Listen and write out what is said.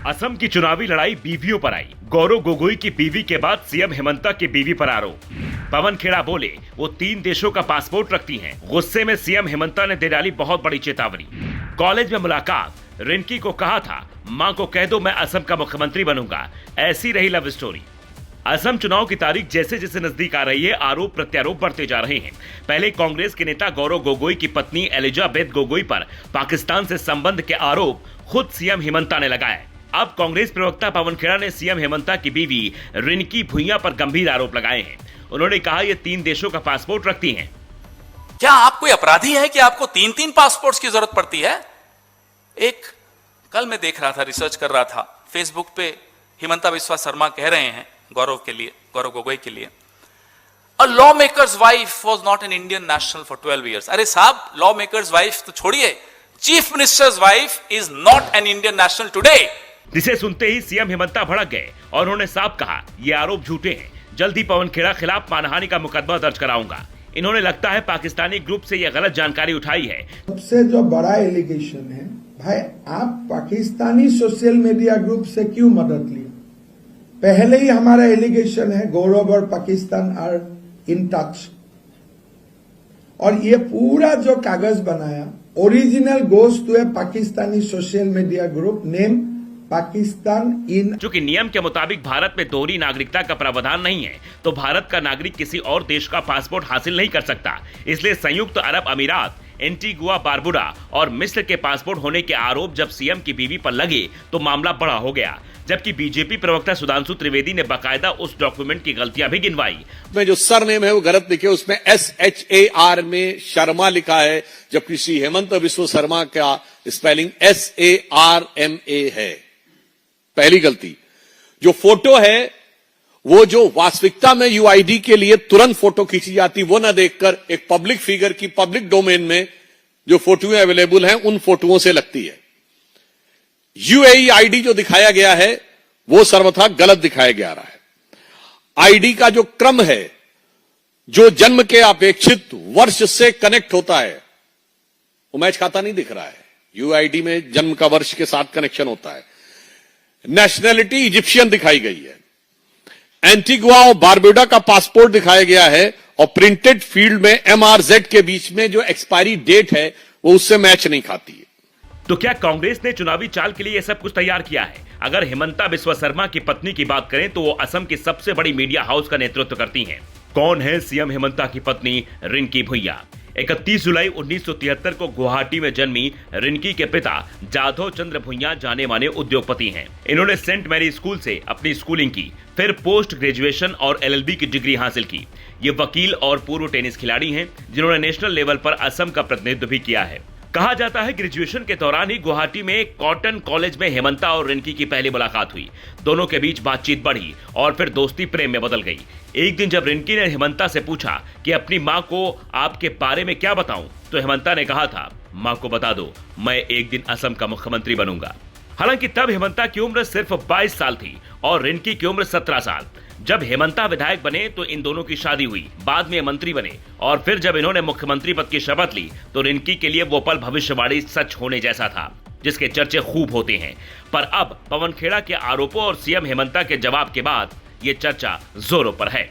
असम की चुनावी लड़ाई बीवियों पर आई। गौरव गोगोई की बीवी के बाद सीएम हेमंता की बीवी पर आरोप। पवन खेड़ा बोले वो 3 देशों का पासपोर्ट रखती हैं। गुस्से में सीएम हेमंता ने दे डाली बहुत बड़ी चेतावनी। कॉलेज में मुलाकात, रिंकी को कहा था मां को कह दो मैं असम का मुख्यमंत्री बनूंगा। ऐसी रही लव स्टोरी। असम चुनाव की तारीख जैसे जैसे नजदीक आ रही है, आरोप प्रत्यारोप बढ़ते जा रहे हैं। पहले कांग्रेस के नेता गौरव गोगोई की पत्नी एलिजाबेथ गोगोई पर पाकिस्तान से संबंध के आरोप खुद सीएम हेमंता ने लगाए। अब कांग्रेस प्रवक्ता पवन खेड़ा ने सीएम हेमंता की बीवी रिंकी भुइयां पर गंभीर आरोप लगाए हैं। उन्होंने कहा ये 3 देशों का पासपोर्ट रखती हैं। क्या आप कोई अपराधी है कि आपको 3-3 पासपोर्ट्स की जरूरत पड़ती है? कल मैं देख रहा था, रिसर्च कर रहा था, फेसबुक पे हिमंता बिस्वा शर्मा कह रहे हैं गौरव गोगोई के लिए, a law makers wife was not an Indian national for 12 years. अरे साहब, लॉ मेकर्स वाइफ तो छोड़िए, chief ministers wife is not an Indian national today. जिसे सुनते ही सीएम हेमंता भड़क गए और उन्होंने साफ कहा ये आरोप झूठे हैं। जल्द ही पवन खेड़ा खिलाफ मानहानि का मुकदमा दर्ज कराऊंगा। इन्होंने लगता है पाकिस्तानी ग्रुप से यह गलत जानकारी उठाई है। सबसे जो बड़ा एलिगेशन है, भाई आप पाकिस्तानी सोशल मीडिया ग्रुप से क्यों मदद ली? पहले ही हमारा एलिगेशन है गौरव और पाकिस्तान आर इन टच, और ये पूरा जो कागज बनाया original goes to a Pakistani social media group name Pakistan इन। चूंकि नियम के मुताबिक भारत में दोहरी नागरिकता का प्रावधान नहीं है, तो भारत का नागरिक किसी और देश का पासपोर्ट हासिल नहीं कर सकता। इसलिए संयुक्त अरब अमीरात, एंटीगुआ बारबुडा और मिस्र के पासपोर्ट होने के आरोप जब सीएम की बीवी पर लगे तो मामला बड़ा हो गया। जबकि बीजेपी प्रवक्ता सुधांशु त्रिवेदी ने बाकायदा उस डॉक्यूमेंट की गलतियां भी गिनवाई। में जो सरनेम है वो गलत लिखे, उसमें SHAR में शर्मा लिखा है, जबकि श्री हेमंत बिस्वा शर्मा का स्पेलिंग SARMA है। पहली गलती। जो फोटो है वो जो वास्तविकता में UID के लिए तुरंत फोटो खींची जाती वो ना देखकर एक पब्लिक फिगर की पब्लिक डोमेन में जो फोटोएं अवेलेबल हैं उन फोटोओं से लगती है। UAE ID जो दिखाया गया है वो सर्वथा गलत दिखाया जा रहा है। ID का जो क्रम है, जो जन्म के अपेक्षित वर्ष से कनेक्ट होता है, वो मैच खाता नहीं दिख रहा है। UID में जन्म का वर्ष के साथ कनेक्शन होता है। नेशनैलिटी इजिप्शियन दिखाई गई है। एंटीगुआ और बारबुडा का पासपोर्ट दिखाया गया है और प्रिंटेड फील्ड में MRZ के बीच में जो एक्सपायरी डेट है वो उससे मैच नहीं खाती है। तो क्या कांग्रेस ने चुनावी चाल के लिए यह सब कुछ तैयार किया है? अगर हेमंता बिस्वा शर्मा की पत्नी की बात करें तो वो असम की सबसे बड़ी मीडिया हाउस का नेतृत्व करती हैं। कौन है सीएम हेमंता की पत्नी रिंकी भुइयां? 31 जुलाई 1973 को गुवाहाटी में जन्मी रिंकी के पिता जाधव चंद्र भुइयां जाने माने उद्योगपति हैं। इन्होंने सेंट मैरी स्कूल से अपनी स्कूलिंग की, फिर पोस्ट ग्रेजुएशन और LLB की डिग्री हासिल की। ये वकील और पूर्व टेनिस खिलाड़ी हैं जिन्होंने नेशनल लेवल पर असम का प्रतिनिधित्व भी किया है। कहा जाता है ग्रेजुएशन के दौरान ही गुवाहाटी में कॉटन कॉलेज में हेमंता और रिंकी की पहली मुलाकात हुई। दोनों के बीच बातचीत बढ़ी और फिर दोस्ती प्रेम में बदल गई। एक दिन जब रिंकी ने हेमंता से पूछा कि अपनी माँ को आपके बारे में क्या बताऊं, तो हेमंता ने कहा था माँ को बता दो मैं एक दिन असम का मुख्यमंत्री बनूंगा। हालांकि तब हेमंता की उम्र सिर्फ 22 साल थी और रिंकी की उम्र 17 साल। जब हेमंता विधायक बने तो इन दोनों की शादी हुई, बाद में मंत्री बने और फिर जब इन्होंने मुख्यमंत्री पद की शपथ ली तो रिंकी के लिए वो पल भविष्यवाणी सच होने जैसा था, जिसके चर्चे खूब होते हैं। पर अब पवन खेड़ा के आरोपों और सीएम हेमंता के जवाब के बाद ये चर्चा जोरों पर है।